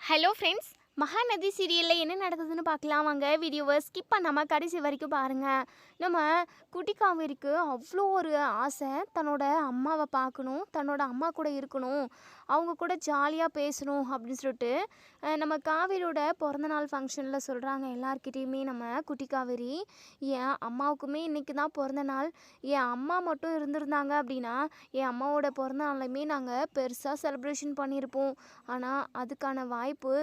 Hello friends, Mahanadi சீரியலில் என்ன நடக்குதுன்னு பார்க்கலாம் வாங்க. வீடியோவை ஸ்கிப் பண்ணாமல் கடைசி வரைக்கும் பாருங்கள். நம்ம குட்டி காவேரிக்கு அவ்வளோ ஒரு ஆசை, தன்னோட அம்மாவை பார்க்கணும், தன்னோட அம்மா கூட இருக்கணும், அவங்க கூட ஜாலியாக பேசணும் அப்படின்னு சொல்லிட்டு நம்ம காவேரியோட பிறந்தநாள் ஃபங்க்ஷனில் சொல்கிறாங்க எல்லாருக்கிட்டேயுமே. நம்ம குட்டி காவேரி, என் அம்மாவுக்குமே இன்றைக்கி தான் பிறந்த நாள், என் அம்மா மட்டும் இருந்திருந்தாங்க அப்படின்னா என் அம்மாவோட பிறந்த நாளையுமே நாங்கள் பெருசாக செலிப்ரேஷன் பண்ணியிருப்போம். ஆனால் அதுக்கான வாய்ப்பு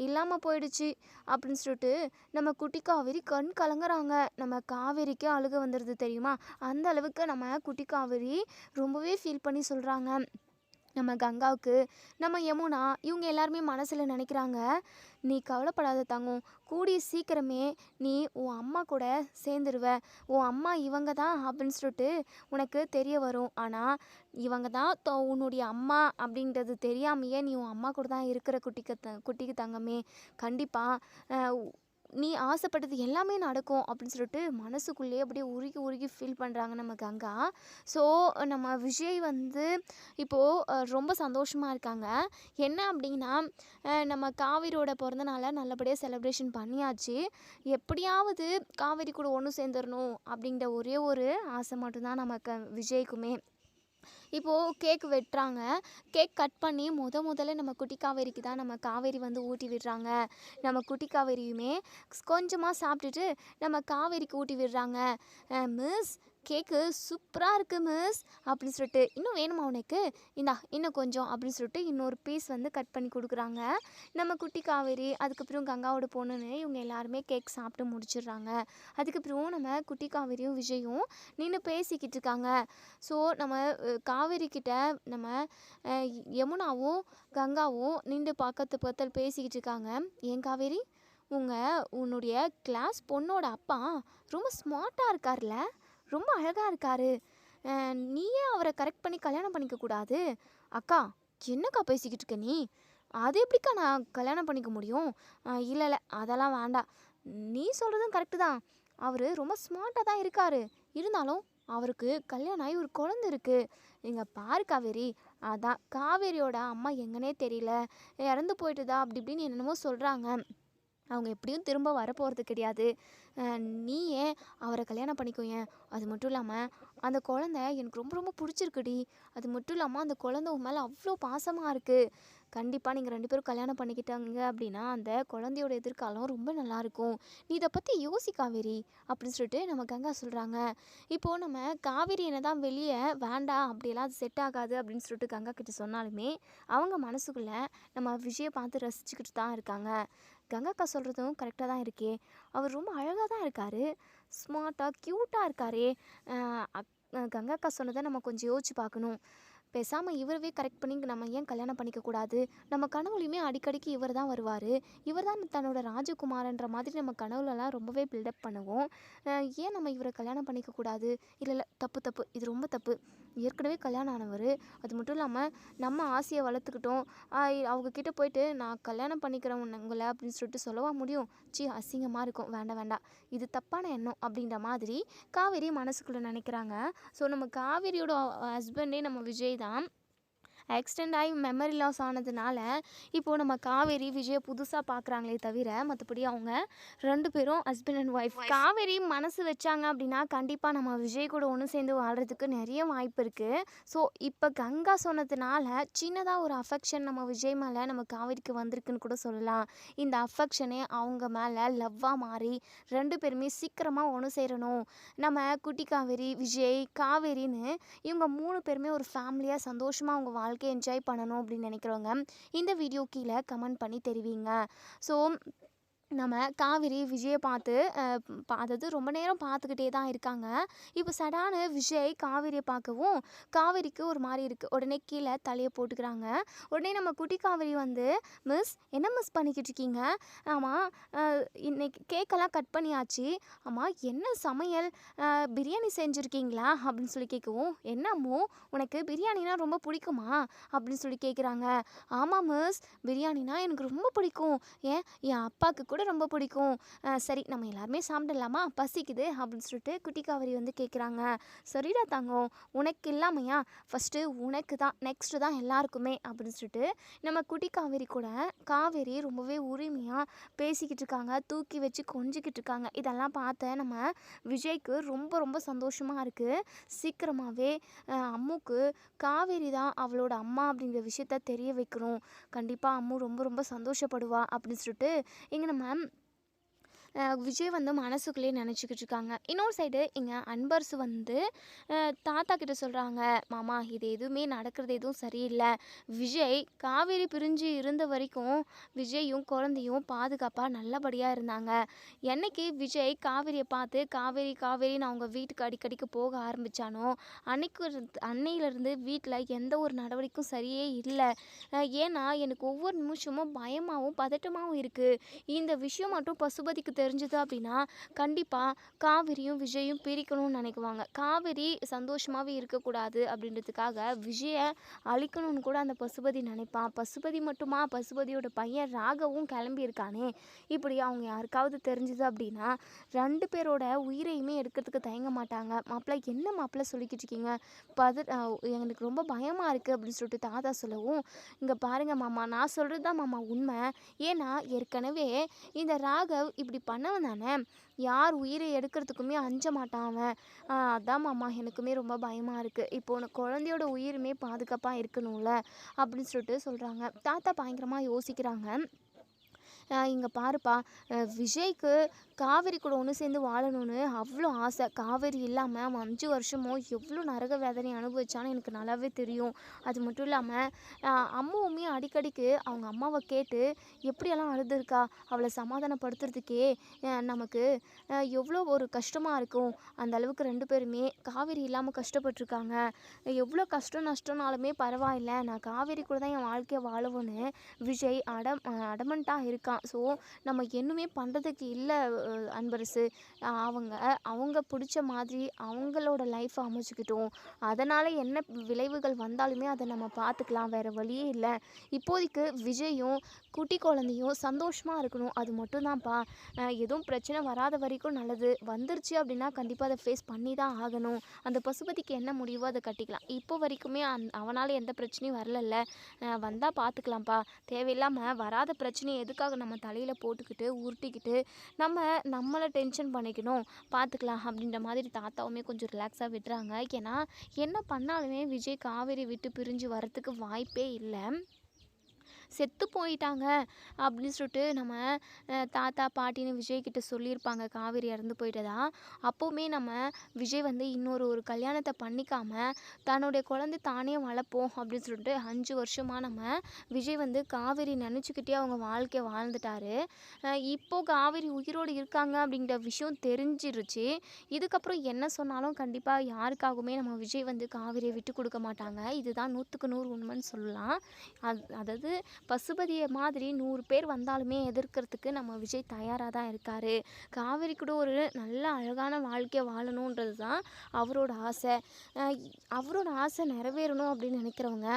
இல்லாமல் போயிடுச்சு அப்படின்னு சொல்லிட்டு நம்ம குட்டி காவேரி கண் கலங்குறாங்க. நம்ம காவேரிக்கு அழுக வந்துடுது தெரியுமா? அந்த அளவுக்கு நம்ம குட்டி காவேரி ரொம்பவே ஃபீல் பண்ணி சொல்கிறாங்க. நம்ம கங்காவுக்கு, நம்ம யமுனா, இவங்க எல்லாருமே மனசில் நினைக்கிறாங்க, நீ கவலைப்படாத தங்கம், கூடிய சீக்கிரமே நீ உன் அம்மா கூட சேர்ந்துருவ, உன் அம்மா இவங்க தான் அப்படின்னு சொல்லிட்டு உனக்கு தெரிய வரும். ஆனால் இவங்க தான் உன்னுடைய அம்மா அப்படின்றது தெரியாமையே நீ உன் அம்மா கூட தான் இருக்கிற குட்டிக்கு தங்கமே, கண்டிப்பாக நீ ஆசைப்பட்டது எல்லாமே நடக்கும் அப்படின்னு சொல்லிட்டு மனசுக்குள்ளேயே அப்படியே உருகி உருகி ஃபீல் பண்ணுறாங்க நம்ம கங்கா. ஸோ நம்ம விஜய் இப்போது ரொம்ப சந்தோஷமாக இருக்காங்க. என்ன அப்படின்னா, நம்ம காவேரியோட பிறந்த நாளை நல்லபடியாக செலிப்ரேஷன் பண்ணியாச்சு, எப்படியாவது காவேரி கூட ஒன்று சேர்ந்துடணும் அப்படிங்கிற ஒரே ஒரு ஆசை மட்டும்தான் நமக்கு விஜய்க்குமே. இப்போது கேக் வெட்டுறாங்க. கேக் கட் பண்ணி முதல்ல நம்ம குட்டி காவேரிக்கு தான் நம்ம காவேரி ஊட்டி விடுறாங்க. நம்ம குட்டி காவேரியுமே கொஞ்சமாக சாப்பிட்டுட்டு நம்ம காவேரிக்கு ஊட்டி விடுறாங்க. மிஸ், கேக்கு சூப்பராக இருக்குது மிஸ் அப்படின்னு சொல்லிட்டு, இன்னும் வேணுமா உனக்கு, இந்தா இன்னும் கொஞ்சம் அப்படின்னு சொல்லிட்டு இன்னொரு பீஸ் கட் பண்ணி கொடுக்குறாங்க நம்ம குட்டி காவேரி. அதுக்கப்புறம் கங்காவோட பொண்ணுன்னு இவங்க எல்லாருமே கேக் சாப்பிட்டு முடிச்சிடுறாங்க. அதுக்கப்புறம் நம்ம குட்டி காவேரியும் விஜயும் நின்று பேசிக்கிட்டு இருக்காங்க. ஸோ நம்ம காவேரி கிட்ட நம்ம யமுனாவும் கங்காவும் நின்று பக்கத்தில் பேசிக்கிட்டு இருக்காங்க. ஏன் காவேரி, உன்னுடைய கிளாஸ் பொண்ணோட அப்பா ரொம்ப ஸ்மார்ட்டாக இருக்கார்ல, ரொம்ப அழகாக இருக்காரு, நீயே அவரை கரெக்ட் பண்ணி கல்யாணம் பண்ணிக்க கூடாது? அக்கா, என்னக்கா பேசிக்கிட்டு இருக்க நீ? அது எப்படிக்கா நான் கல்யாணம் பண்ணிக்க முடியும்? இல்லை அதெல்லாம் வேண்டாம், நீ சொல்கிறதும் கரெக்டு தான், அவர் ரொம்ப ஸ்மார்ட்டாக தான் இருக்கார், இருந்தாலும் அவருக்கு கல்யாணம் ஆகி ஒரு குழந்தை இருக்குது. இங்கே பாரு காவேரி, அதான் காவேரியோட அம்மா எங்கன்னே தெரியல, இறந்து போயிட்டுதா அப்படி இப்படின்னு என்னென்னமோ சொல்கிறாங்க, அவங்க எப்படியும் திரும்ப வரப்போகிறது கிடையாது, நீ ஏன் அவரை கல்யாணம் பண்ணிக்கோ. ஏன், அது மட்டும் இல்லாமல் அந்த குழந்தை எனக்கு ரொம்ப ரொம்ப பிடிச்சிருக்குடி, அது மட்டும் இல்லாமல் அந்த குழந்தை உன் மேலே அவ்வளோ பாசமாக இருக்குது, கண்டிப்பாக நீங்கள் 2 பேரும் கல்யாணம் பண்ணிக்கிட்டாங்க அப்படின்னா அந்த குழந்தையோட எதிர்காலம் ரொம்ப நல்லாயிருக்கும், நீ இதை பற்றி யோசி காவேரி அப்படின்னு சொல்லிட்டு நம்ம கங்கா சொல்கிறாங்க. இப்போது நம்ம காவேரி என்ன தான் வெளியே வேண்டாம் அப்படியெல்லாம் அது செட் ஆகாது அப்படின்னு சொல்லிட்டு கங்கா கிட்ட சொன்னாலுமே அவங்க மனசுக்குள்ளே நம்ம விஜயை பார்த்து ரசிச்சுக்கிட்டு தான் இருக்காங்க. கங்காக்கா சொல்கிறதும் கரெக்டாக தான் இருக்கே, அவர் ரொம்ப அழகாக தான் இருக்கார், ஸ்மார்ட்டாக க்யூட்டாக இருக்காரே. கங்காக்கா சொன்னதை நம்ம கொஞ்சம் யோசிச்சு பார்க்கணும். பேசாமல் இவரவே கரெக்ட் பண்ணி நம்ம ஏன் கல்யாணம் பண்ணிக்கக்கூடாது? நம்ம கனவுலையுமே அடிக்கடிக்கு இவர் தான் வருவார், இவர் தான் தன்னோட ராஜகுமாரன்ற மாதிரி நம்ம கனவுலலாம் ரொம்பவே பில்டப் பண்ணுவோம். ஏன் நம்ம இவரை கல்யாணம் பண்ணிக்கக்கூடாது? இல்லை தப்பு, இது ரொம்ப தப்பு. ஏற்கனவே கல்யாணம் ஆனவர், அது மட்டும் இல்லாமல் நம்ம ஆசையை வளர்த்துக்கிட்டோம், அவங்கக்கிட்ட போயிட்டு நான் கல்யாணம் பண்ணிக்கிறேன் உங்களை அப்படின்னு சொல்லிட்டு சொல்லவா முடியும்? அசிங்கமாக இருக்கும், வேண்டாம், இது தப்பான எண்ணம் அப்படின்ற மாதிரி காவேரி மனசுக்குள்ளே நினைக்கிறாங்க. ஸோ நம்ம காவேரியோட ஹஸ்பண்டே நம்ம விஜய் தான். எக்ஸ்டெண்ட் ஆகி மெமரி லாஸ் ஆனதுனால இப்போது நம்ம காவேரி விஜயை புதுசாக பார்க்குறாங்களே தவிர மற்றபடி அவங்க 2 பேரும் ஹஸ்பண்ட் அண்ட் ஒய்ஃப். காவேரி மனசு வச்சாங்க அப்படின்னா கண்டிப்பாக நம்ம விஜய் கூட ஒன்று சேர்ந்து வாழ்கிறதுக்கு நிறைய வாய்ப்பு இருக்குது. ஸோ இப்போ கங்கா சொன்னதுனால சின்னதாக ஒரு அஃபெக்ஷன் நம்ம விஜய் மேலே நம்ம காவேரிக்கு வந்திருக்குன்னு கூட சொல்லலாம். இந்த அஃபெக்ஷனே அவங்க மேலே லவ்வாக மாறி 2 பேருமே சீக்கிரமாக ஒன்று சேரணும், நம்ம குட்டி காவேரி, விஜய், காவேரின்னு இவங்க 3 பேருமே ஒரு ஃபேமிலியாக சந்தோஷமாக அவங்க வாழ்க்கை என்ஜாய் பண்ணணும் அப்படின்னு நினைக்கிறவங்க இந்த வீடியோ கீழே கமெண்ட் பண்ணி தெரிவிங்க. ஸோ நம்ம காவேரி விஜயை பார்த்து அதாவது ரொம்ப நேரம் பார்த்துக்கிட்டே தான் இருக்காங்க. இப்போ சடான விஜய் காவேரியை பார்க்கவும் காவேரிக்கு ஒரு மாதிரி இருக்குது. உடனே கீழே தலையை போட்டுக்கிறாங்க. உடனே நம்ம குட்டி காவேரி மிஸ், என்ன மிஸ் பண்ணிக்கிட்டு இருக்கீங்க? ஆமாம், இன்னைக்கு கேக்கெல்லாம் கட் பண்ணியாச்சு, ஆமாம் என்ன சமையல், பிரியாணி செஞ்சுருக்கீங்களா அப்படின்னு சொல்லி கேட்கவும், என்னம்மோ உனக்கு பிரியாணினா ரொம்ப பிடிக்குமா அப்படின்னு சொல்லி கேட்குறாங்க. ஆமாம் மிஸ், பிரியாணினா எனக்கு ரொம்ப பிடிக்கும், ஏன் என் அப்பாவுக்கு கூட கூட ரொம்ப பிடிக்கும். சரி நம்ம எல்லாருமே சாப்பிடலாமா? பசிக்குது அப்படின்னு சொல்லிட்டு குட்டி காவேரி வந்து கேட்குறாங்க. சரிடா தங்கம், உனக்கு இல்லாமையா? ஃபஸ்ட்டு உனக்கு தான், நெக்ஸ்ட்டு தான் எல்லாருக்குமே அப்படின்னு சொல்லிட்டு நம்ம குட்டி காவேரி கூட காவேரி ரொம்பவே உரிமையாக பேசிக்கிட்டு இருக்காங்க. தூக்கி வச்சு கொஞ்சிக்கிட்டு இருக்காங்க. இதெல்லாம் பார்த்த நம்ம விஜய்க்கு ரொம்ப ரொம்ப சந்தோஷமாக இருக்குது. சீக்கிரமாகவே அம்முக்கு காவேரி தான் அவளோட அம்மா அப்படிங்கிற விஷயத்த தெரிய வைக்கணும். கண்டிப்பாக அம்மு ரொம்ப ரொம்ப சந்தோஷப்படுவா அப்படின்னு சொல்லிட்டு இங்கே நம்ம விஜய் வந்து மனசுக்குள்ளேயே நினச்சிக்கிட்டு இருக்காங்க. இன்னொரு சைடு இங்கே அன்பரசு வந்து தாத்தா கிட்ட சொல்கிறாங்க, மாமா இது எதுவுமே நடக்கிறது எதுவும் சரியில்லை. விஜய் காவேரி பிரிஞ்சு இருந்த வரைக்கும் விஜயும் குழந்தையும் பாதுகாப்பாக நல்லபடியாக இருந்தாங்க. என்னைக்கு விஜய் காவேரியை பார்த்து காவேரி காவேரின்னு அவங்க வீட்டுக்கு அடிக்கடிக்கு போக ஆரம்பித்தானோ அன்னையிலேருந்து வீட்டில் எந்த ஒரு நடவடிக்கையும் சரியே இல்லை. ஏன்னா எனக்கு ஒவ்வொரு நிமிஷமும் பயமாகவும் பதட்டமாகவும் இருக்குது. இந்த விஷயம் மட்டும் பசுபதிக்கு தெரிஞ்சுது அப்படின்னா கண்டிப்பாக காவேரியும் விஜயும் பிரிக்கணும்னு நினைக்குவாங்க. காவேரி சந்தோஷமாகவே இருக்கக்கூடாது அப்படின்றதுக்காக விஜயை அழிக்கணும்னு கூட அந்த பசுபதி நினைப்பான். பசுபதி மட்டுமா, பசுபதியோட பையன் ராகவும் கிளம்பியிருக்கானே. இப்படி அவங்க யாருக்காவது தெரிஞ்சுது அப்படின்னா 2 பேரோட உயிரையுமே எடுக்கிறதுக்கு தயங்க மாட்டாங்க. மாப்பிள்ளை என்ன மாப்பிள்ளை சொல்லிக்கிட்டு இருக்கீங்க? எனக்கு ரொம்ப பயமாக இருக்குது அப்படின்னு சொல்லிட்டு தாத்தா சொல்லவும், இங்கே பாருங்க மாமா, நான் சொல்கிறது தான் மாமா உண்மை. ஏன்னா ஏற்கனவே இந்த ராகவ் இப்படி பண்ணவன் தானே, யார் உயிரை எடுக்கிறதுக்குமே அஞ்ச மாட்டான் அவன். அதான் மாமா எனக்குமே ரொம்ப பயமாக இருக்குது. இப்போ உனக்கு குழந்தையோட உயிருமே பாதுகாப்பாக இருக்கணும்ல அப்படின்னு சொல்லிட்டு சொல்கிறாங்க. தாத்தா பயங்கரமாக யோசிக்கிறாங்க. இங்கே பாருப்பா, விஜய்க்கு காவேரி கூட ஒன்று சேர்ந்து வாழணும்னு அவ்வளோ ஆசை. காவேரி இல்லாமல் அவன் 5 வருஷமோ எவ்வளோ நரக வேதனை அனுபவிச்சான்னு எனக்கு நல்லாவே தெரியும். அது மட்டும் இல்லாமல் அம்மாவுமே அடிக்கடிக்கு அவங்க அம்மாவை கேட்டு எப்படியெல்லாம் அழுதுருக்கா. அவளை சமாதானப்படுத்துறதுக்கே நமக்கு எவ்வளோ ஒரு கஷ்டமாக இருக்கும். அந்த அளவுக்கு 2 பேருமே காவேரி இல்லாமல் கஷ்டப்பட்டுருக்காங்க. எவ்வளோ கஷ்டம் நஷ்டம்னாலுமே பரவாயில்ல, நான் காவேரி கூட தான் என் வாழ்க்கையை வாழவும்னு விஜய் அடமண்ட்டாக இருக்கான். ஸோ நம்ம இன்னுமே பண்ணுறதுக்கு இல்லை அன்பரசு. அவங்க பிடிச்ச மாதிரி அவங்களோட லைஃப்பை அமைச்சுக்கிட்டோம். அதனால் என்ன விளைவுகள் வந்தாலுமே அதை நம்ம பார்த்துக்கலாம், வேறு வழியே இல்லை. இப்போதைக்கு விஜயும் குட்டி குழந்தையும் சந்தோஷமாக இருக்கணும், அது மட்டும்தான்ப்பா. எதுவும் பிரச்சனை வராத வரைக்கும் நல்லது. வந்துருச்சு அப்படின்னா கண்டிப்பாக அதை ஃபேஸ் பண்ணி தான் ஆகணும். அந்த பசுபதிக்கு என்ன முடிவோ அதை கட்டிக்கலாம். இப்போ வரைக்குமே அவனால் எந்த பிரச்சனையும் வரலல்ல, வந்தால் பார்த்துக்கலாம்ப்பா. தேவையில்லாமல் வராத பிரச்சனையை எதுக்காக நம்ம தலையில் போட்டுக்கிட்டு உருட்டிக்கிட்டு நம்மளை டென்ஷன் பண்ணிக்கணும், பார்த்துக்கலாம் அப்படின்ற மாதிரி தாத்தாவுமே கொஞ்சம் ரிலாக்ஸாக விடுறாங்க. ஏன்னா என்ன பண்ணாலுமே விஜய் காவேரி விட்டு பிரிஞ்சு வரத்துக்கு வாய்ப்பே இல்லை. செத்து போயிட்டாங்க அப்படின்னு சொல்லிட்டு நம்ம தாத்தா பாட்டின்னு விஜய்கிட்ட சொல்லியிருப்பாங்க காவேரி இறந்து போயிட்டதா. அப்போவுமே நம்ம விஜய் வந்து ஒரு கல்யாணத்தை பண்ணிக்காமல் தன்னுடைய குழந்தை தானே வளர்ப்போம் அப்படின்னு சொல்லிட்டு 5 வருஷமாக நம்ம விஜய் வந்து காவேரி நினச்சிக்கிட்டே அவங்க வாழ்க்கையை வாழ்ந்துட்டாரு. இப்போது காவேரி உயிரோடு இருக்காங்க அப்படிங்கிற விஷயம் தெரிஞ்சிருச்சு. இதுக்கப்புறம் என்ன சொன்னாலும் கண்டிப்பாக யாருக்காகவுமே நம்ம விஜய் வந்து காவேரியை விட்டு கொடுக்க மாட்டாங்க. இதுதான் 100க்கு 100 உண்மைன்னு சொல்லலாம். அதாவது பசுபதியை மாதிரி 100 பேர் வந்தாலுமே எதிர்க்கிறதுக்கு நம்ம விஜய் தயாராக தான் இருக்கார். காவேரி கூட ஒரு நல்ல அழகான வாழ்க்கையை வாழணுன்றது தான் அவரோட ஆசை. அவரோட ஆசை நிறைவேறணும் அப்படின்னு நினைக்கிறவங்க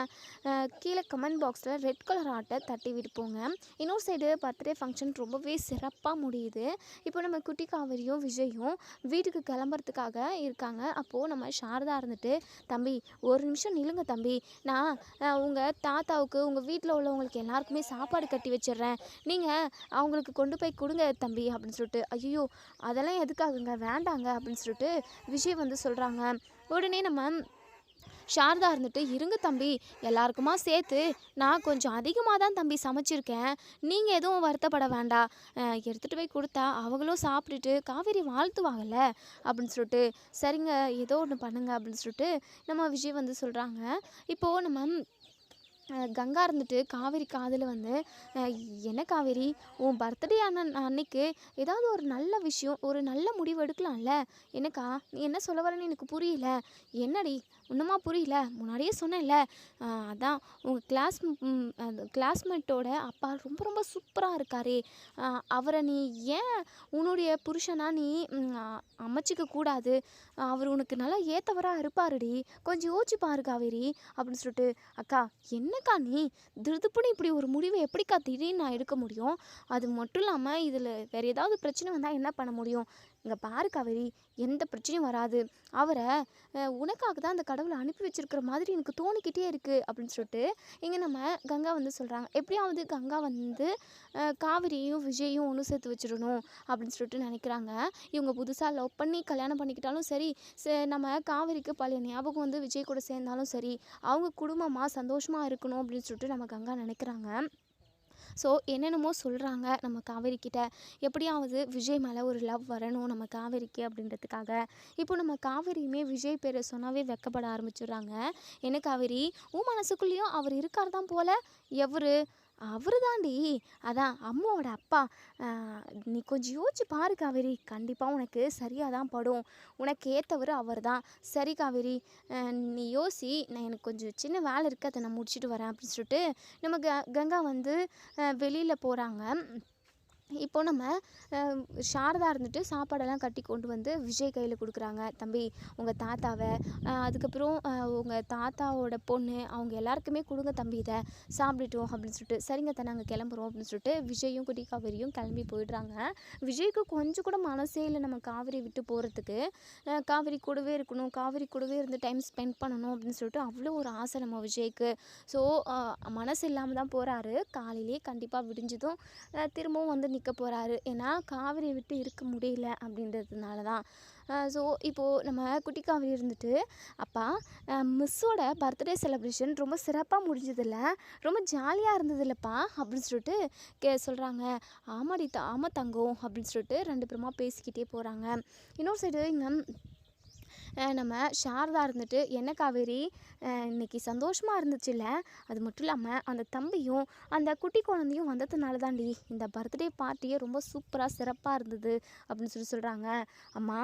கீழே கமெண்ட் பாக்ஸில் ரெட் கலர் ஆர்ட்டை தட்டி விட்டுப்போங்க. இன்னொரு சைடு பர்த்டே ஃபங்க்ஷன் ரொம்பவே சிறப்பாக முடியுது. இப்போ நம்ம குட்டி காவேரியும் விஜயும் வீட்டுக்கு கிளம்புறதுக்காக இருக்காங்க. அப்போது நம்ம சாரதா இருந்துட்டு, தம்பி ஒரு நிமிஷம் நில்லுங்க தம்பி, நான் உங்கள் தாத்தாவுக்கு உங்கள் வீட்டில் உள்ளவங்களுக்கு எல்லாருக்குமே சாப்பாடு கட்டி வச்சிடுறேன், நீங்கள் அவங்களுக்கு கொண்டு போய் கொடுங்க தம்பி அப்படின்னு சொல்லிட்டு. ஐயோ அதெல்லாம் எதுக்காகுங்க, வேண்டாங்க அப்படின்னு சொல்லிட்டு விஜய் வந்து சொல்கிறாங்க. உடனே நம்ம சாரதா இருந்துட்டு, இருங்க தம்பி, எல்லாருக்குமா சேர்த்து நான் கொஞ்சம் அதிகமாக தான் தம்பி சமைச்சிருக்கேன், நீங்கள் எதுவும் வருத்தப்பட வேண்டாம், எடுத்துகிட்டு போய் கொடுத்தா அவங்களும் சாப்பிட்டுட்டு காவேரி வாழ்த்துவாங்கல்ல அப்படின்னு சொல்லிட்டு. சரிங்க ஏதோ ஒன்று பண்ணுங்க அப்படின்னு சொல்லிட்டு நம்ம விஜய் வந்து சொல்கிறாங்க. இப்போது நம்ம கங்கா இருந்துட்டு காவேரி காதில் வந்து, என்ன காவேரி, உன் பர்த்டே அன்னைக்கு ஏதாவது ஒரு நல்ல விஷயம், ஒரு நல்ல முடிவு எடுக்கலாம்ல, என்னக்கா நீ என்ன சொல்ல வரேன்னு எனக்கு புரியல, என்னடி இன்னுமா புரியல? முன்னாடியே சொன்னேன்ல. அதான் உங்கள் அது கிளாஸ்மேட்டோட அப்பா ரொம்ப ரொம்ப சூப்பராக இருக்காரே, அவரை நீ ஏன் உன்னுடைய புருஷனா நீ அமைச்சிக்க கூடாது? அவர் உனக்கு நல்லா ஏற்றவராக இருப்பாருடி, கொஞ்சம் யோசிச்சு பாரு காவேரி அப்படின்னு சொல்லிட்டு. அக்கா என்னக்கா நீ திருதுப்புன்னு இப்படி ஒரு முடிவை எப்படிக்கா திடீர்னு நான் எடுக்க முடியும்? அது மட்டும் இல்லாமல் இதில் வேறு ஏதாவது பிரச்சனை வந்தால் என்ன பண்ண முடியும்? இங்கே பாரு காவேரி, எந்த பிரச்சனையும் வராது. அவரை உனக்காக தான் அந்த கடவுளை அனுப்பி வச்சிருக்கிற மாதிரி எனக்கு தோணிக்கிட்டே இருக்குது அப்படின்னு சொல்லிட்டு இங்கே நம்ம கங்கா வந்து சொல்கிறாங்க. எப்படியாவது கங்கா வந்து காவிரியும் விஜயும் ஒன்று சேர்த்து வச்சிடணும் அப்படின்னு சொல்லிட்டு நினைக்கிறாங்க. இவங்க புதுசாக லவ் பண்ணி கல்யாணம் பண்ணிக்கிட்டாலும் சரி, நம்ம காவிரிக்கு பழைய ஞாபகம் வந்து விஜய் கூட சேர்ந்தாலும் சரி, அவங்க குடும்பமாக சந்தோஷமாக இருக்கணும் அப்படின்னு சொல்லிட்டு நம்ம கங்கா நினைக்கிறாங்க. ஸோ என்னென்னமோ சொல்கிறாங்க நம்ம காவேரிக்கிட்ட. எப்படியாவது விஜய் மேலே ஒரு லவ் வரணும் நம்ம காவேரிக்கு அப்படின்றதுக்காக. இப்போ நம்ம காவேரியுமே விஜய் பேரை சொன்னாவே வெக்கப்பட ஆரம்பிச்சிடுறாங்க. என்ன காவேரி, உன் மனசுக்குள்ளேயும் அவர் இருக்கார் தான் போல. எவரு? அவரு தாண்டி, அதான் அம்மாவோட அப்பா. நீ கொஞ்சம் யோசிச்சு பாரு காவேரி, கண்டிப்பாக உனக்கு சரியாக தான் படும். உனக்கு ஏற்றவர் அவர் தான். சரி காவேரி, நீ யோசி, நான் எனக்கு கொஞ்சம் சின்ன வேலை இருக்குது, அதை நான் முடிச்சுட்டு வரேன் அப்படின்னு சொல்லிட்டு நம்ம கங்கா வந்து வெளியில் போகிறாங்க. இப்போ நம்ம சாரதா இருந்துட்டு சாப்பாடெல்லாம் கட்டி கொண்டு வந்து விஜய் கையில் கொடுக்குறாங்க. தம்பி உங்கள் தாத்தாவை, அதுக்கப்புறம் உங்கள் தாத்தாவோட பொண்ணு, அவங்க எல்லாருக்குமே கொடுங்க தம்பி, இதை சாப்பிட்டுட்டோம் அப்படின்னு சொல்லிட்டு. சரிங்க தான் நாங்கள் கிளம்புறோம் அப்படின்னு சொல்லிட்டு விஜயும் குட்டி காவேரியும் கிளம்பி போயிடுறாங்க. விஜய்க்கு கொஞ்சம் கூட மனசே இல்லை நம்ம காவேரி விட்டு போகிறதுக்கு. காவேரி கூடவே இருக்கணும், காவேரி கூடவே இருந்து டைம் ஸ்பெண்ட் பண்ணணும் அப்படின்னு சொல்லிட்டு அவ்வளோ ஒரு ஆசை நம்ம விஜய்க்கு. ஸோ மனசு இல்லாமல் தான் போகிறாரு. காலையிலே கண்டிப்பாக விடிஞ்சதும் திரும்பவும் வந்து நிற்க போகிறாரு. ஏன்னா காவிரியை விட்டு இருக்க முடியல அப்படின்றதுனால தான். ஸோ இப்போது நம்ம குட்டி காவேரி இருந்துட்டு, அப்பா மிஸ்ஸோட பர்த்டே செலிப்ரேஷன் ரொம்ப சிறப்பாக முடிஞ்சதில்ல, ரொம்ப ஜாலியாக இருந்ததில்லப்பா அப்படின்னு சொல்லிட்டு சொல்கிறாங்க. ஆமாடி ஆமாம் தங்கம் அப்படின்னு சொல்லிட்டு ரெண்டு பேருமா பேசிக்கிட்டே போகிறாங்க. இன்னொரு சைடு இங்கே நம்ம சாரதா இருந்துட்டு, என்ன காவேரி இன்னைக்கு சந்தோஷமாக இருந்துச்சுல்ல, அது மட்டும் இல்லாமல் அந்த தம்பியும் அந்த குட்டி குழந்தையும் வந்ததுனால தாண்டி இந்த பர்த்டே பார்ட்டியே ரொம்ப சூப்பராக சிறப்பாக இருந்தது அப்படின்னு சொல்கிறாங்க. அம்மா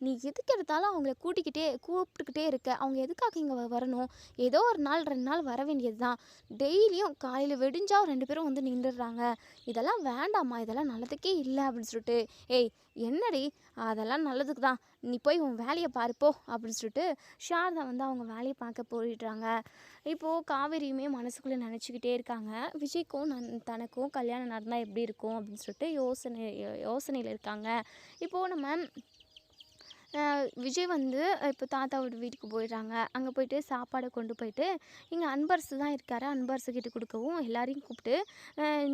நீ எதுக்கு எடுத்தாலும் அவங்கள கூப்பிட்டுக்கிட்டே இருக்க, அவங்க எதுக்காக இங்கே வரணும்? ஏதோ ஒரு நாள் 2 நாள் வர வேண்டியது தான். டெய்லியும் காலையில் வெடிஞ்சா 2 பேரும் வந்து நின்றுடுறாங்க. இதெல்லாம் வேண்டாம்மா, இதெல்லாம் நல்லதுக்கே இல்லை அப்படின்னு சொல்லிட்டு. ஏய் என்னடி, அதெல்லாம் நல்லதுக்கு தான், நீ போய் உன் வேலையை பாருப்போ அப்படின்னு சொல்லிட்டு சாரதா வந்து அவங்க வேலையை பார்க்க போயிடுறாங்க. இப்போது காவேரியுமே மனசுக்குள்ளே நினச்சிக்கிட்டே இருக்காங்க. விஜய்க்கும் தனக்கும் கல்யாணம் நடந்தால் எப்படி இருக்கும் அப்படின்னு சொல்லிட்டு யோசனையில் இருக்காங்க. இப்போது நம்ம விஜய் வந்து இப்போ தாத்தாவோட வீட்டுக்கு போயிடுறாங்க. அங்கே போயிட்டு சாப்பாடை கொண்டு போயிட்டு இங்கே அன்பரசு தான் இருக்கார். அன்பரசுக்கிட்ட கொடுக்கவும் எல்லாரையும் கூப்பிட்டு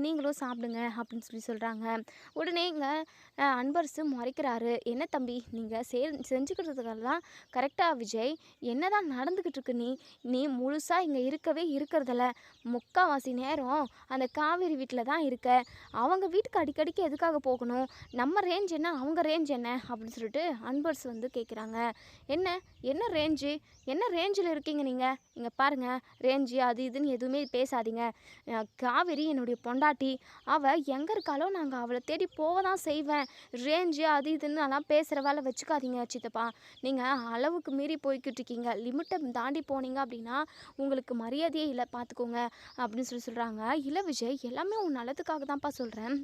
நீங்களும் சாப்பிடுங்க அப்படின்னு சொல்கிறாங்க. உடனே இங்கே அன்பரசு முறைக்கிறாரு. என்ன தம்பி நீங்கள் செஞ்சுக்கிறதுக்கெல்லாம் கரெக்டாக விஜய், என்ன தான் நடந்துக்கிட்டு இருக்கு? நீ முழுசாக இங்கே இருக்கிறதில்ல, முக்கால்வாசி நேரம் அந்த காவேரி வீட்டில் தான் இருக்க. அவங்க வீட்டுக்கு அடிக்கடிக்கு எதுக்காக போகணும்? நம்ம ரேஞ்ச் என்ன, அவங்க ரேஞ்ச் என்ன அப்படின்னு சொல்லிட்டு அன்பரசு வந்து கேட்குறாங்க. என்ன ரேஞ்சில் இருக்கீங்க நீங்கள்? இங்கே பாருங்கள், ரேஞ்சு அது இதுன்னு எதுவுமே பேசாதீங்க. காவேரி என்னுடைய பொண்டாட்டி, அவள் எங்கே இருக்காளோ நாங்கள் அவளை தேடி போக தான் செய்வேன். ரேஞ்சு அது இதுன்னு நல்லா பேசுகிற வேலை வச்சுக்காதீங்க சித்தப்பா. நீங்கள் அளவுக்கு மீறி போய்கிட்டு இருக்கீங்க. லிமிட்டை தாண்டி போனீங்க அப்படின்னா உங்களுக்கு மரியாதையே இல்லை, பார்த்துக்கோங்க அப்படின்னு சொல்கிறாங்க. இல்லை விஜய், எல்லாமே உன் நல்லதுக்காக தான்ப்பா சொல்கிறேன்.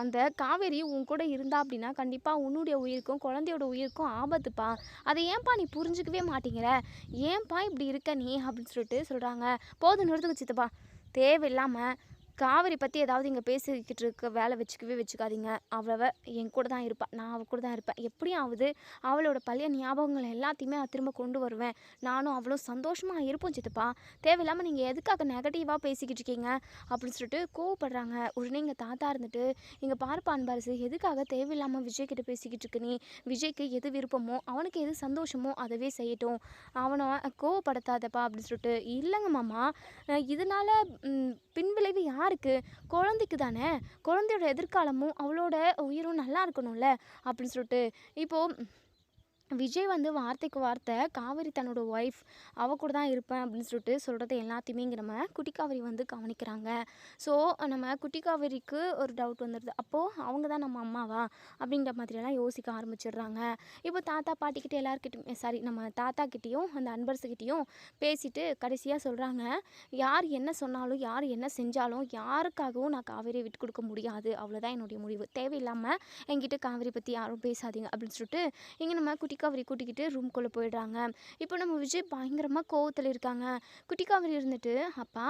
அந்த காவேரி உன் கூட இருந்தா அப்படின்னா கண்டிப்பாக உன்னுடைய உயிருக்கும் குழந்தையோட உயிருக்கும் ஆபத்துப்பா. அதை ஏன்பா நீ புரிஞ்சுக்கவே மாட்டேங்கிற? ஏன்பா இப்படி இருக்க நீ அப்படின்னு சொல்லிட்டு சொல்கிறாங்க. போதும் நிறுத்துங்க சித்தப்பா, தேவையில்லாமல் காவேரி பற்றி ஏதாவது இங்கே பேசிக்கிட்டு இருக்க வேலை வச்சுக்காதீங்க. அவளை என் கூட தான் இருப்பாள், நான் அவள் கூட தான் இருப்பேன். எப்படியாவது அவளோட பழைய ஞாபகங்கள் எல்லாத்தையுமே நான் திரும்ப கொண்டு வருவேன். நானும் அவ்வளோ சந்தோஷமாக இருப்போம் சித்தப்பா. தேவையில்லாமல் நீங்கள் எதுக்காக நெகட்டிவாக பேசிக்கிட்டு இருக்கீங்க அப்படின்னு சொல்லிட்டு கோவப்படுறாங்க. உடனே எங்கள் தாத்தா இருந்துட்டு, இங்கே பார்ப்பா அன்பரசு, எதுக்காக தேவையில்லாமல் விஜய்கிட்ட பேசிக்கிட்டு இருக்க நீ? விஜய்க்கு எது விருப்பமோ அவனுக்கு எது சந்தோஷமோ அதவே செய்யட்டும், அவனை கோவப்படுத்தாதப்பா அப்படின்னு சொல்லிட்டு. இல்லைங்க மாமா, இதனால் பின்விளைவு யாருக்கு? குழந்தைக்கு தானே. குழந்தையோட எதிர்காலமும் அவளோட உயிரும் நல்லா இருக்கணும்ல அப்படின்னு சொல்லிட்டு. இப்போது விஜய் வந்து வார்த்தைக்கு வார்த்தை காவேரி தன்னோட ஒய்ஃப் அவ கூட தான் இருப்பேன் அப்படின்னு சொல்லிட்டு சொல்கிறது எல்லாத்தையுமே இங்கே நம்ம குட்டி காவேரி வந்து கவனிக்கிறாங்க. ஸோ நம்ம குட்டி காவேரிக்கு ஒரு டவுட் வந்துடுது. அப்போது அவங்க தான் நம்ம அம்மாவா அப்படின்ற மாதிரியெல்லாம் யோசிக்க ஆரம்பிச்சிடுறாங்க. இப்போ தாத்தா பாட்டிக்கிட்ட எல்லாருக்கிட்டையும் சாரி நம்ம தாத்தா கிட்டேயும் அந்த அன்பர்ஸுக்கிட்டேயும் பேசிட்டு கடைசியாக சொல்கிறாங்க, யார் என்ன சொன்னாலும் யார் என்ன செஞ்சாலும் யாருக்காகவும் நான் காவேரியை விட்டு கொடுக்க முடியாது, அவ்வளோதான் என்னுடைய முடிவு, தேவையில்லாமல் என்கிட்ட காவேரி பற்றி யாரும் பேசாதீங்க அப்படின்னு சொல்லிட்டு இங்கே நம்ம குட்டி காவேரி கூட்டிக்கிட்டு ரூம்குள்ளே போயிடுறாங்க. இப்போ நம்ம விஜய் பயங்கரமாக கோவத்தில் இருக்காங்க. குட்டி காவேரி இருந்துட்டு, அப்பா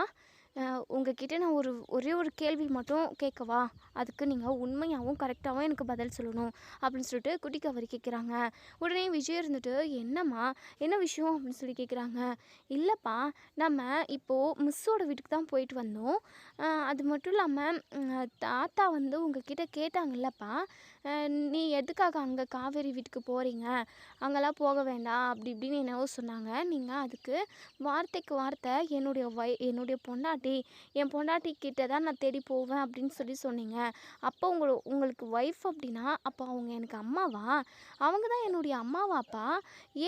உங்ககிட்ட நான் ஒரே ஒரு கேள்வி மட்டும் கேட்கவா, அதுக்கு நீங்கள் உண்மையாகவும் கரெக்டாகவும் எனக்கு பதில் சொல்லணும் அப்படின்னு சொல்லிட்டு குட்டி காவேரி கேட்குறாங்க. உடனே விஜய் இருந்துட்டு, என்னம்மா என்ன விஷயம் அப்படின்னு சொல்லி கேட்குறாங்க. இல்லைப்பா, நம்ம இப்போது மிஸ்ஸோட வீட்டுக்கு தான் போயிட்டு வந்தோம். அது மட்டும் இல்லாமல் தாத்தா வந்து உங்ககிட்ட கேட்டாங்கல்லப்பா, நீ எதுக்காக அங்கே காவேரி வீட்டுக்கு போகிறீங்க, அங்கெல்லாம் போக வேண்டாம் அப்படி இப்படின்னு என்னவோ சொன்னாங்க. நீங்கள் அதுக்கு வார்த்தைக்கு வார்த்தை என்னுடைய பொண்டாட்டி, என் பொண்டாட்டி கிட்ட தான் நான் தேடி போவேன் அப்படின்னு சொல்லி சொன்னீங்க. அப்போ உங்களுக்கு ஒய்ஃப் அப்படின்னா அப்போ அவங்க எனக்கு அம்மாவா? அவங்க தான் என்னுடைய அம்மாவாப்பா?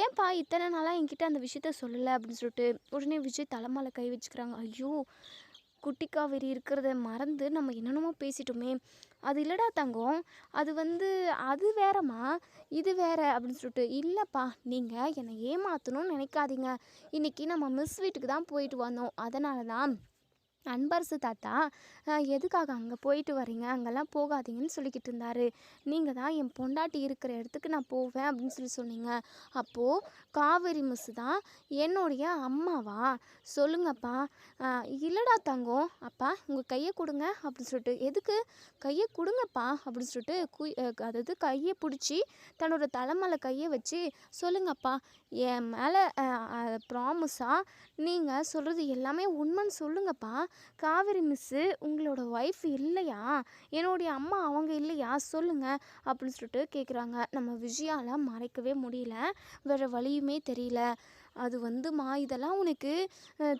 ஏன்ப்பா இத்தனை நாளாக என்கிட்ட அந்த விஷயத்த சொல்லலை அப்படின்னு சொல்லிட்டு உடனே விஜய் தலைமையில கை வச்சுக்கிறாங்க. ஐயோ, குட்டி காவேரி இருக்கிறத மறந்து நம்ம என்னென்னமோ பேசிட்டோமே, அது இல்லடா தங்கம், அது வந்து அது வேறம்மா, இது வேற அப்படின்னு சொல்லிட்டு, இல்லைப்பா நீங்கள் என்னை ஏமாற்றணும்னு நினைக்காதீங்க, இன்றைக்கி நம்ம மிஸ் வீட்டுக்கு தான் போயிட்டு வந்தோம், அதனால தான் அன்பரசு தாத்தா எதுக்காக அங்கே போயிட்டு வரீங்க, அங்கெல்லாம் போகாதீங்கன்னு சொல்லிக்கிட்டு இருந்தாரு. நீங்கள் தான் என் பொண்டாட்டி இருக்கிற இடத்துக்கு நான் போவேன் அப்படின்னு சொல்லி சொன்னீங்க. அப்போது காவேரி மிஸ் தான் என்னுடைய அம்மாவா? சொல்லுங்கப்பா. இல்லைடா தங்கம், அப்பா உங்கள் கையை கொடுங்க அப்படின்னு சொல்லிட்டு, எதுக்கு கையை கொடுங்கப்பா அப்படின்னு சொல்லிட்டு அதாவது கையை பிடிச்சி தன்னோட தலைமையில கையை வச்சு சொல்லுங்கப்பா, என் மேலே ப்ராமிஸாக நீங்கள் சொல்கிறது எல்லாமே உண்மைன்னு சொல்லுங்கப்பா. காவேரி மிஸ்ஸு உங்களோட ஒய்ஃப் இல்லையா, என்னுடைய அம்மா அவங்க இல்லையா சொல்லுங்கள் அப்படின்னு சொல்லிட்டு கேட்குறாங்க. நம்ம விஜயால் மறைக்கவே முடியல, வேறு வழியுமே தெரியல. அது வந்துமா, இதெல்லாம் உனக்கு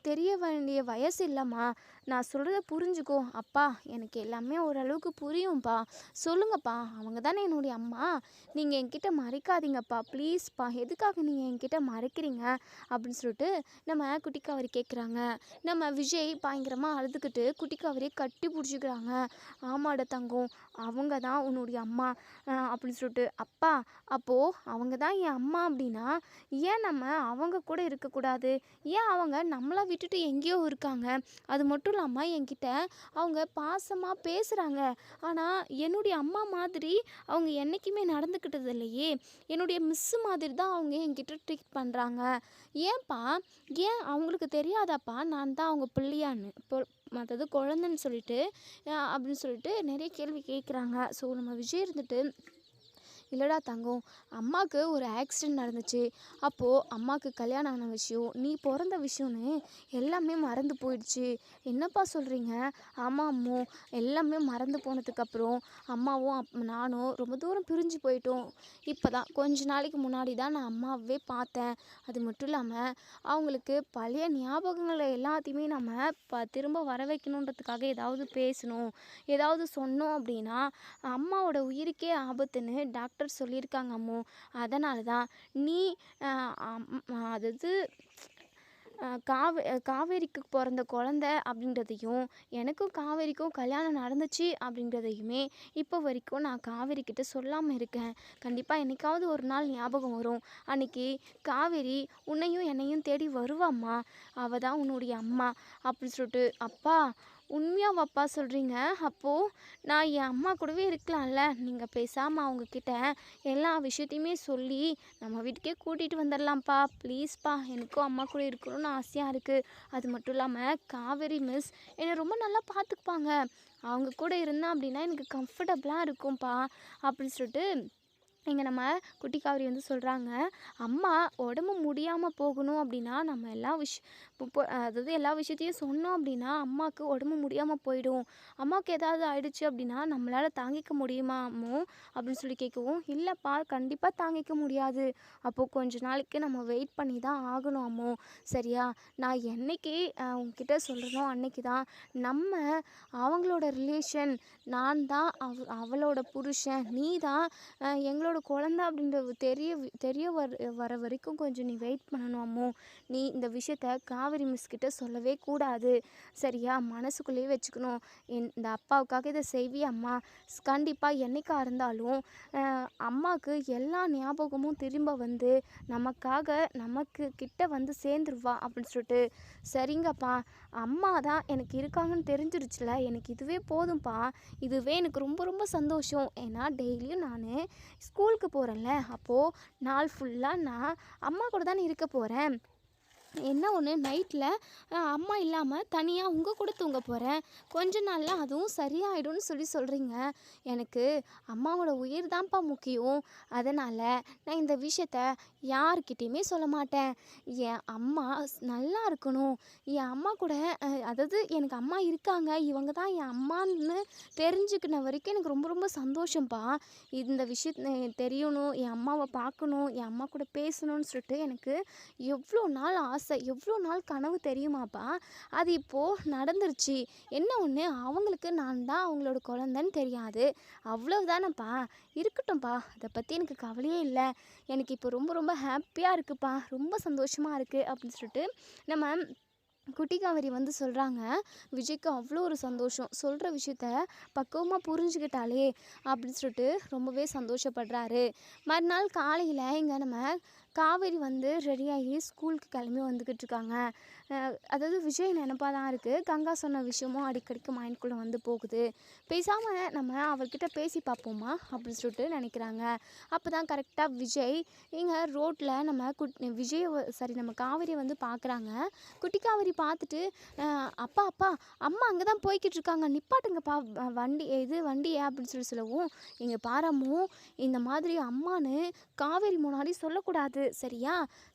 தெரிய வேண்டிய வயசு இல்லைம்மா, நான் சொல்கிறத புரிஞ்சுக்கோ. அப்பா எனக்கு எல்லாமே ஓரளவுக்கு புரியும்ப்பா, சொல்லுங்கப்பா, அவங்க தானே என்னுடைய அம்மா, நீங்கள் என்கிட்ட மறைக்காதீங்கப்பா ப்ளீஸ்ப்பா, எதுக்காக நீங்கள் என்கிட்ட மறைக்கிறீங்க அப்படின்னு சொல்லிட்டு நம்ம குட்டி காவேரி கேட்குறாங்க. நம்ம விஜய் பயங்கரமாக அழுதுகிட்டு குட்டி காவேரியை கட்டி பிடிச்சிக்கிறாங்க. ஆமாட தங்கம், அவங்க தான் உன்னுடைய அம்மா அப்படின்னு சொல்லிட்டு, அப்பா அப்போது அவங்க தான் என் அம்மா அப்படின்னா ஏன் நம்ம அவங்க கூட இருக்கக்கூடாது, ஏன் அவங்க நம்மளை விட்டுட்டு எங்கேயோ இருக்காங்க, அது மட்டும் இல்லாமல் என்கிட்ட அவங்க பாசமாக பேசுகிறாங்க, ஆனால் என்னுடைய அம்மா மாதிரி அவங்க என்றைக்குமே நடந்துக்கிட்டது இல்லையே, என்னுடைய மிஸ்ஸு மாதிரி தான் அவங்க என்கிட்ட ட்ரீட் பண்ணுறாங்க, ஏன்பா, ஏன் அவங்களுக்கு தெரியாதாப்பா நான் தான் அவங்க பிள்ளையான்னு மற்றது குழந்தைன்னு சொல்லிட்டு அப்படின்னு சொல்லிட்டு நிறைய கேள்வி கேட்குறாங்க. ஸோ நம்ம விஜய் இருந்துட்டு, இல்லைடா தங்கம், அம்மாவுக்கு ஒரு ஆக்சிடெண்ட் நடந்துச்சு, அப்போது அம்மாவுக்கு கல்யாணம் ஆன விஷயம், நீ பிறந்த விஷயம்னு எல்லாமே மறந்து போயிடுச்சு. என்னப்பா சொல்கிறீங்க? ஆமாம் அம்மோ, எல்லாமே மறந்து போனதுக்கப்புறம் அம்மாவும் நானும் ரொம்ப தூரம் பிரிஞ்சு போயிட்டோம். இப்போ தான் கொஞ்ச நாளைக்கு முன்னாடி தான் நான் அம்மாவே பார்த்தேன். அது மட்டும் இல்லாமல் அவங்களுக்கு பழைய ஞாபகங்களை எல்லாத்தையுமே நம்ம திரும்ப வர வைக்கணுன்றதுக்காக ஏதாவது பேசணும், ஏதாவது சொன்னோம் அப்படின்னா அம்மாவோட உயிருக்கே ஆபத்துன்னு டாக்டர் சொல்லியிருக்காங்க அம்மோ. அதனால தான் நீ அதாவது காவேரிக்கு பிறந்த குழந்த அப்படின்றதையும் எனக்கும் காவேரிக்கும் கல்யாணம் நடந்துச்சு அப்படின்றதையுமே இப்போ வரைக்கும் நான் காவேரிக்கிட்ட சொல்லாமல் இருக்கேன். கண்டிப்பாக என்னைக்காவது ஒரு நாள் ஞாபகம் வரும், அன்னைக்கு காவேரி உன்னையும் என்னையும் தேடி வருவாம்மா, அவள் தான் உன்னுடைய அம்மா அப்படின்னு சொல்லிட்டு. அப்பா உண்மையாவாப்பா சொல்கிறீங்க? அப்போது நான் என் அம்மா கூடவே இருக்கலாம்ல, நீங்கள் பேசாமல் அவங்கக்கிட்ட எல்லா விஷயத்தையுமே சொல்லி நம்ம வீட்டுக்கே கூட்டிகிட்டு வந்துடலாம்ப்பா ப்ளீஸ்ப்பா, எனக்கும் அம்மா கூட இருக்கணும்னு ஆசையாக இருக்குது. அது மட்டும் இல்லாமல் காவேரி மிஸ் என்னை ரொம்ப நல்லா பார்த்துக்குப்பாங்க, அவங்க கூட இருந்தேன் அப்படின்னா எனக்கு கம்ஃபர்டபுளாக இருக்கும்ப்பா அப்படின்னு சொல்லிட்டு இங்கே நம்ம குட்டி காவேரி வந்து சொல்கிறாங்க. அம்மா உடம்பு முடியாமல் போகணும் அப்படின்னா நம்ம எல்லா இப்போ அதாவது எல்லா விஷயத்தையும் சொன்னோம் அப்படின்னா அம்மாவுக்கு உடம்பு முடியாமல் போயிடும். அம்மாவுக்கு ஏதாவது ஆயிடுச்சு அப்படின்னா நம்மளால் தாங்கிக்க முடியுமாமோ அப்படின்னு சொல்லி கேட்கவும், இல்லைப்பா கண்டிப்பாக தாங்கிக்க முடியாது. அப்போது கொஞ்ச நாளைக்கு நம்ம வெயிட் பண்ணி தான் ஆகணும் அம்மோ. சரியா? நான் என்னைக்கு உங்ககிட்ட சொல்கிறனோ அன்னைக்கு தான் நம்ம அவங்களோட ரிலேஷன், நான் தான் அவளோட புருஷன், நீ தான் எங்களோட குழந்த அப்படின்றது தெரிய வர வரைக்கும் கொஞ்சம் நீ வெயிட் பண்ணணும் அம்மோ. நீ இந்த விஷயத்த காவேரி மிஸ் கிட்ட சொல்லவே கூடாது. சரியா? மனசுக்குள்ளேயே வச்சுக்கணும். இந்த அப்பாவுக்காக இதை செய்வியா அம்மா? கண்டிப்பாக என்னைக்கா இருந்தாலும் அம்மாவுக்கு எல்லா ஞாபகமும் திரும்ப வந்து நமக்காக நமக்கு கிட்ட வந்து சேர்ந்துருவா அப்படின்னு சொல்லிட்டு, சரிங்கப்பா அம்மா தான் எனக்கு இருக்காங்கன்னு தெரிஞ்சிருச்சுல, எனக்கு இதுவே போதும்ப்பா. இதுவே எனக்கு ரொம்ப ரொம்ப சந்தோஷம். ஏன்னா டெய்லியும் நான் ஸ்கூலுக்கு போகிறேன்ல, அப்போது நாள் ஃபுல்லாக நான் அம்மா கூட தானே இருக்க போகிறேன். என்ன ஒன்று நைட்டில் அம்மா இல்லாமல் தனியாக உங்கள் கூட தூங்க போகிறேன். கொஞ்ச நாளில் அதுவும் சரியாயிடும்னு சொல்கிறீங்க. எனக்கு அம்மாவோட உயிர் தான்ப்பா முக்கியம். அதனால் நான் இந்த விஷயத்த யார்கிட்டையுமே சொல்ல மாட்டேன். என் அம்மா நல்லா இருக்கணும். என் அம்மா கூட அதாவது எனக்கு அம்மா இருக்காங்க, இவங்க தான் என் அம்மான்னு தெரிஞ்சுக்கின வரைக்கும் எனக்கு ரொம்ப ரொம்ப சந்தோஷம்ப்பா. இந்த விஷயத்த தெரியணும், என் அம்மாவை பார்க்கணும், என் அம்மா கூட பேசணும்னு சொல்லிட்டு எனக்கு எவ்வளோ நாள் ஆசை, எவ்வளோ நாள் கனவு தெரியுமாப்பா? அது இப்போது நடந்துருச்சு. என்ன ஒன்று, அவங்களுக்கு நான் தான் அவங்களோட குழந்தைன்னு தெரியாது. அவ்வளவுதானப்பா. இருக்கட்டும்ப்பா, அதை பற்றி எனக்கு கவலையே இல்லை. எனக்கு இப்போ ரொம்ப ரொம்ப ஹாப்பியாக இருக்குப்பா, ரொம்ப சந்தோஷமாக இருக்குது அப்படின்னு சொல்லிட்டு நம்ம குட்டி காவேரி வந்து சொல்கிறாங்க. விஜய்க்கு அவ்வளோ ஒரு சந்தோஷம். சொல்கிற விஷயத்த பக்குவமாக புரிஞ்சுக்கிட்டாலே அப்படின்னு சொல்லிட்டு ரொம்பவே சந்தோஷப்படுறாரு. மறுநாள் காலையில் இங்கே நம்ம காவேரி வந்து ரெடியாகி ஸ்கூலுக்கு கிளம்பி வந்துக்கிட்டு இருக்காங்க. அதாவது விஜய் நினப்பாக தான் இருக்குது. கங்கா சொன்ன விஷயமும் அடிக்கடிக்கு மைண்ட்குள்ளே வந்து போகுது. பேசாமல் நம்ம அவர்கிட்ட பேசி பார்ப்போமா அப்படின்னு சொல்லிட்டு நினைக்கிறாங்க. அப்போ தான் கரெக்டாக விஜய் இங்கே ரோட்டில் நம்ம நம்ம காவேரியை வந்து பார்க்குறாங்க. குட்டி காவேரி பார்த்துட்டு, அப்பா அப்பா அம்மா அங்கே தான் போய்கிட்டு இருக்காங்க, நிப்பாட்டுங்கப்பா வண்டியை அப்படின்னு சொல்லவும், இங்கே பாரம்மோ இந்த மாதிரி அம்மானு காவேரி முன்னாடி சொல்லக்கூடாது. சரியா?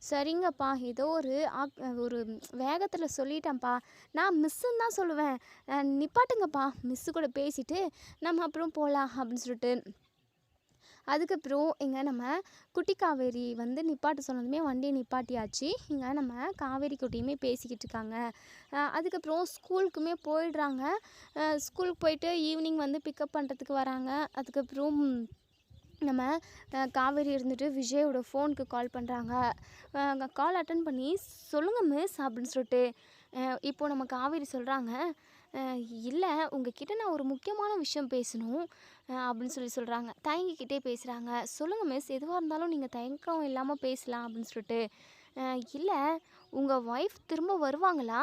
சரிங்கப்பா, ஏதோ ஒரு வேகத்தில் சொல்லிட்டேன்ப்பா, நான் மிஸ்ஸுன்னு தான் சொல்லுவேன், நிப்பாட்டுங்கப்பா, மிஸ்ஸு கூட பேசிட்டு நம்ம அப்புறம் போகலாம் அப்படின்னு சொல்லிட்டு. அதுக்கப்புறம் இங்கே நம்ம குட்டி காவேரி வந்து நிப்பாட்ட சொன்னதுமே வண்டியை நிப்பாட்டியாச்சு. இங்கே நம்ம காவேரி குட்டியுமே பேசிக்கிட்டு இருக்காங்க. அதுக்கப்புறம் ஸ்கூலுக்குமே போயிடுறாங்க. ஸ்கூலுக்கு போயிட்டு ஈவினிங் வந்து பிக்கப் பண்ணுறதுக்கு வராங்க. அதுக்கப்புறம் நம்ம காவேரி இருந்துட்டு விஜயோட ஃபோனுக்கு கால் பண்ணுறாங்க. கால் அட்டன் பண்ணி, சொல்லுங்கள் மிஸ் அப்படின்னு சொல்லிட்டு. இப்போது நம்ம காவேரி சொல்கிறாங்க, இல்லை உங்ககிட்ட நான் ஒரு முக்கியமான விஷயம் பேசணும் அப்படின்னு சொல்கிறாங்க. தயங்கிக்கிட்டே பேசுகிறாங்க. சொல்லுங்கள் மிஸ், எதுவாக இருந்தாலும் நீங்கள் தயக்கம் இல்லாமல் பேசலாம் அப்படின்னு சொல்லிட்டு. இல்லை உங்கள் ஒய்ஃப் திரும்ப வருவாங்களா,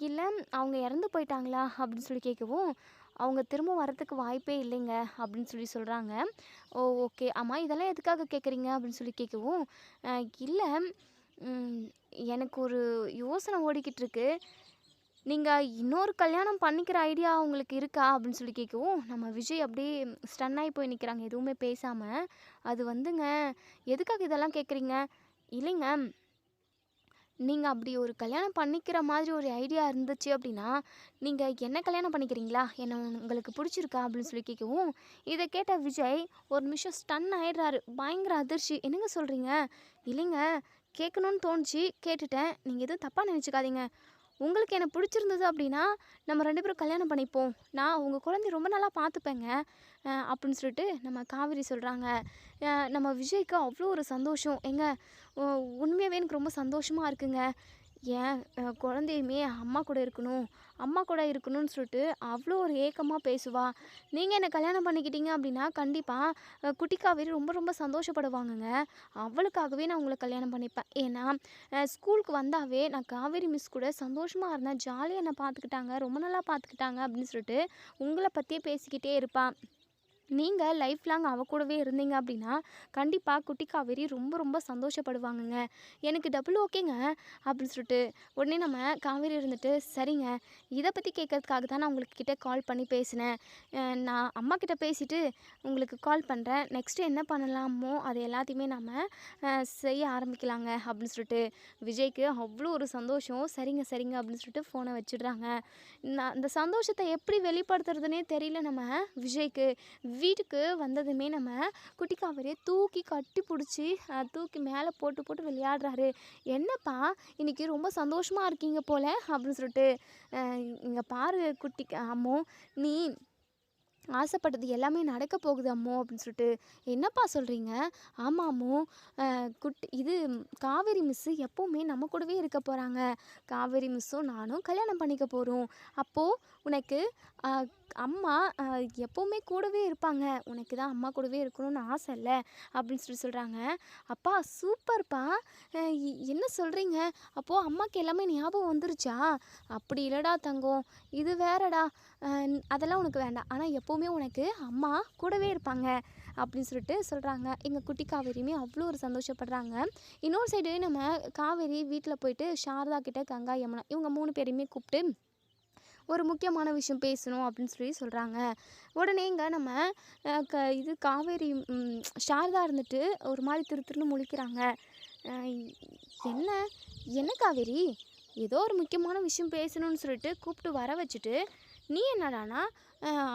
இல்லை அவங்க இறந்து போயிட்டாங்களா அப்படின்னு சொல்லி கேட்கவும், அவங்க திரும்ப வரத்துக்கு வாய்ப்பே இல்லைங்க அப்படின்னு சொல்கிறாங்க. ஓ ஓகே, ஆமாம் இதெல்லாம் எதுக்காக கேட்குறீங்க அப்படின்னு சொல்லி கேட்கவும், இல்லை எனக்கு ஒரு யோசனை ஓடிக்கிட்டு இருக்கு, நீங்கள் இன்னொரு கல்யாணம் பண்ணிக்கிற ஐடியா உங்களுக்கு இருக்கா அப்படின்னு சொல்லி கேட்கவும், நம்ம விஜய் அப்படியே ஸ்டன்னாகி போய் நிற்கிறாங்க, எதுவுமே பேசாமல். அது வந்துங்க, எதுக்காக இதெல்லாம் கேட்குறீங்க? இல்லைங்க, நீங்கள் அப்படி ஒரு கல்யாணம் பண்ணிக்கிற மாதிரி ஒரு ஐடியா இருந்துச்சு அப்படின்னா, நீங்கள் என்ன கல்யாணம் பண்ணிக்கிறீங்களா? என்ன உங்களுக்கு பிடிச்சிருக்கா அப்படின்னு சொல்லி கேட்கவும், இதை கேட்ட விஜய் ஒரு நிமிஷம் ஸ்டன் ஆயிடுறாரு. பயங்கர அதிர்ச்சி. என்னங்க சொல்கிறீங்க? இல்லைங்க, கேட்கணுன்னு தோணுச்சு, கேட்டுட்டேன். நீங்கள் எதுவும் தப்பாக நினச்சிக்காதீங்க. உங்களுக்கு என்ன பிடிச்சிருந்தது அப்படின்னா நம்ம 2 பேரும் கல்யாணம் பண்ணிப்போம். நான் உங்கள் குழந்தைய ரொம்ப நல்லா பார்த்துப்பேங்க அப்படின்னு சொல்லிட்டு நம்ம காவேரி சொல்கிறாங்க. நம்ம விஜய்க்கு அவ்வளோ ஒரு சந்தோஷம். உண்மையாகவே எனக்கு ரொம்ப சந்தோஷமாக இருக்குங்க. ஏன் குழந்தையுமே அம்மா கூட இருக்கணும், அம்மா கூட இருக்கணும்னு சொல்லிட்டு அவ்வளோ ஒரு ஏக்கமாக பேசுவா. நீங்கள் என்ன கல்யாணம் பண்ணிக்கிட்டீங்க அப்படின்னா கண்டிப்பாக குட்டி காவேரி ரொம்ப ரொம்ப சந்தோஷப்படுவாங்கங்க. அவளுக்காகவே நான் உங்களை கல்யாணம் பண்ணிப்பேன். ஏன்னா ஸ்கூலுக்கு வந்தாவே நான் காவேரி மிஸ் கூட சந்தோஷமாக இருந்தேன், ஜாலியாக என்னை பார்த்துக்கிட்டாங்க, ரொம்ப நல்லா பார்த்துக்கிட்டாங்க அப்படின்னு சொல்லிட்டு உங்களை பற்றியே பேசிக்கிட்டே இருப்பாள். நீங்கள் லைஃப் லாங் அவ கூடவே இருந்தீங்க அப்படின்னா கண்டிப்பாக குட்டி காவேரி ரொம்ப ரொம்ப சந்தோஷப்படுவாங்கங்க. எனக்கு டபுள் ஓகேங்க அப்படின்னு சொல்லிட்டு உடனே நம்ம காவேரி இருந்துட்டு, சரிங்க, இதை பற்றி கேட்கறதுக்காக தான் நான் உங்களுக்கு கிட்ட கால் பண்ணி பேசினேன். நான் அம்மா கிட்ட பேசிட்டு உங்களுக்கு கால் பண்ணுறேன். நெக்ஸ்ட்டு என்ன பண்ணலாமோ அது எல்லாத்தையுமே நம்ம செய்ய ஆரம்பிக்கலாங்க அப்படின்னு சொல்லிட்டு விஜய்க்கு அவ்வளோ ஒரு சந்தோஷம். சரிங்க சரிங்க அப்படின்னு சொல்லிட்டு ஃபோனை வச்சிடுறாங்க. நான் அந்த சந்தோஷத்தை எப்படி வெளிப்படுத்துறதுனே தெரியல நம்ம விஜய்க்கு. வீட்டுக்கு வந்ததுமே நம்ம குட்டி காவேரியை தூக்கி கட்டி பிடிச்சி தூக்கி மேலே போட்டு போட்டு விளையாடுறாரு. என்னப்பா இன்னைக்கு ரொம்ப சந்தோஷமாக இருக்கீங்க போல அப்படின்னு சொல்லிட்டு, இங்கே பாரு குட்டி அம்மோ, நீ ஆசைப்பட்டது எல்லாமே நடக்க போகுது அம்மோ அப்படின்னு சொல்லிட்டு, என்னப்பா சொல்கிறீங்க? ஆமாம் அம்மோ, இது காவேரி மிஸ்ஸு எப்போவுமே நம்ம கூடவே இருக்க போகிறாங்க. காவேரி மிஸ்ஸும் நானும் கல்யாணம் பண்ணிக்க போகிறோம். அப்போது உனக்கு அம்மா எப்போவுமே கூடவே இருப்பாங்க. உனக்கு தான் அம்மா கூடவே இருக்கணும்னு ஆசை இல்லை அப்படின்னு சொல்லி சொல்கிறாங்க. அப்பா சூப்பர்ப்பா, என்ன சொல்கிறீங்க? அப்போது அம்மாவுக்கு எல்லாமே ஞாபகம் வந்துருச்சா? அப்படி இல்லைடா தங்கம், இது வேறடா. அதெல்லாம் உனக்கு வேண்டாம், ஆனால் எப்போவுமே உனக்கு அம்மா கூடவே இருப்பாங்க அப்படின்னு சொல்லிட்டு சொல்கிறாங்க. எங்கள் குட்டி காவேரியுமே அவ்வளோ ஒரு சந்தோஷப்படுறாங்க. இன்னொரு சைடு நம்ம காவேரி வீட்டில் போயிட்டு சாரதா கிட்ட, கங்கா, யமுனா இவங்க 3 பேரையுமே கூப்பிட்டு ஒரு முக்கியமான விஷயம் பேசணும் அப்படின்னு சொல்லி சொல்கிறாங்க. உடனே இங்கே நம்ம இது காவேரி சாரதா இருந்துட்டு ஒரு மாதிரி திருன்னு முழிக்கிறாங்க. அஹ் என்ன என்ன காவேரி, ஏதோ ஒரு முக்கியமான விஷயம் பேசணும்னு சொல்லிட்டு கூப்பிட்டு வர வச்சுட்டு நீ என்னடானா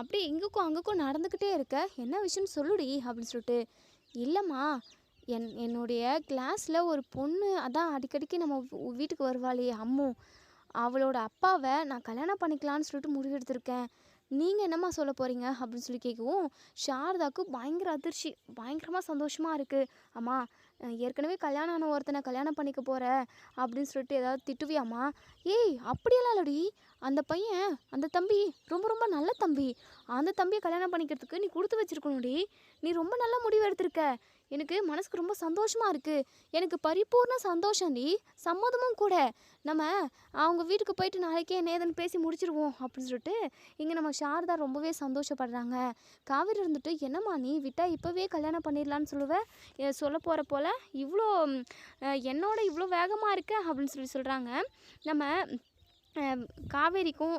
அப்படியே இங்குக்கும் அங்குக்கும் நடந்துக்கிட்டே இருக்க, என்ன விஷயம்னு சொல்லுடி அப்படின்னு சொல்லிட்டு. இல்லைம்மா, என்னுடைய கிளாஸில் ஒரு பொண்ணு அதான் அடிக்கடிக்கு நம்ம வீட்டுக்கு வருவாளே அம்மு, அவளோட அப்பாவை நான் கல்யாணம் பண்ணிக்கலான்னு சொல்லிட்டு முடிவெடுத்திருக்கேன். நீங்கள் என்னம்மா சொல்ல போகிறீங்க அப்படின்னு சொல்லி கேட்கவும், சாரதாவுக்கு பயங்கர அதிர்ச்சி, பயங்கரமாக சந்தோஷமாக இருக்குது. அம்மா, ஏற்கனவே கல்யாணம் ஆன ஒருத்தனை கல்யாணம் பண்ணிக்க போகிற அப்படின்னு சொல்லிட்டு ஏதாவது திட்டுவியாம்மா? ஏய் அப்படியெல்லாம் இல்லடி, அந்த பையன் அந்த தம்பி ரொம்ப ரொம்ப நல்ல தம்பி. அந்த தம்பியை கல்யாணம் பண்ணிக்கிறதுக்கு நீ கொடுத்து வச்சிருக்கணும்டி. நீ ரொம்ப நல்ல முடிவு எடுத்திருக்க. எனக்கு மனசுக்கு ரொம்ப சந்தோஷமாக இருக்குது. எனக்கு பரிபூர்ண சந்தோஷம்டி, சம்மதமும் கூட. நம்ம அவங்க வீட்டுக்கு போயிட்டு நாளைக்கே நேதன் பேசி முடிச்சிருவோம் அப்படின்னு சொல்லிட்டு இங்கே நம்ம சாரதா ரொம்பவே சந்தோஷப்படுறாங்க. காவேரி இருந்துட்டு, என்னம்மா நீ விட்டா இப்போவே கல்யாணம் பண்ணிடலான்னு சொல்லுவேன், சொல்ல போகிற போல் இவ்வளோ என்னோட இவ்வளோ வேகமாக இருக்க அப்படின்னு சொல்லி சொல்கிறாங்க. நம்ம காவேரிக்கும்